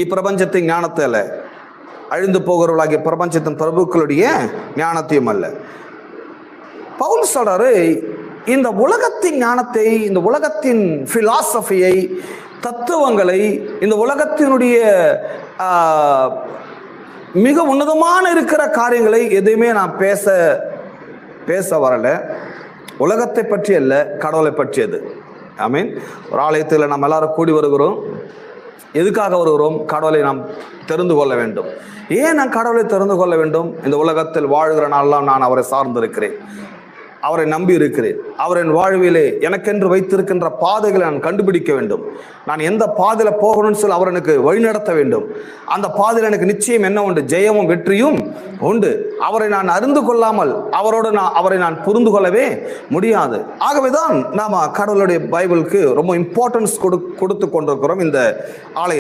இப்பிரபஞ்சத்தின் ஞானத்தை அல்ல, அழிந்து போகிறவர்களாகிய பிரபஞ்சத்தின் பிரபுக்களுடைய ஞானத்தையும் அல்ல. பவுல் சொல்றாரு, இந்த உலகத்தின் ஞானத்தை, இந்த உலகத்தின் பிலாசபியை, தத்துவங்களை, இந்த உலகத்தினுடைய மிக உன்னதமான இருக்கிற காரியங்களை எதுவுமே நான் பேச வரல. உலகத்தை பற்றி அல்ல, கடவுளை பற்றியது. ஆமீன். ஒரு ஆலயத்தில் நாம் எல்லாரும் கூடி வருகிறோம். எதுக்காக வருகிறோம்? கடவுளை நாம் தெரிந்து கொள்ள வேண்டும். ஏன் நான் கடவுளை தெரிந்து கொள்ள வேண்டும்? இந்த உலகத்தில் வாழ்கிற நாளெல்லாம் நான் அவரை சார்ந்திருக்கிறேன், அவரை நம்பி இருக்கிறேன். அவரின் வாழ்விலே எனக்கென்று வைத்திருக்கின்ற பாதைகளை நான் கண்டுபிடிக்க வேண்டும். நான் எந்த பாதையில போகணும்னு சொல்லி அவர் எனக்கு வழிநடத்த வேண்டும். அந்த பாதையில் எனக்கு நிச்சயம் என்ன உண்டு? ஜெயமும் வெற்றியும் உண்டு. அவரை நான் அறிந்து கொள்ளாமல் அவரை நான் புரிந்து கொள்ளவே முடியாது. ஆகவேதான் நாம கடவுளுடைய பைபிளுக்கு ரொம்ப இம்பார்ட்டன்ஸ் கொடுத்து கொண்டிருக்கிறோம் இந்த ஆலயம்.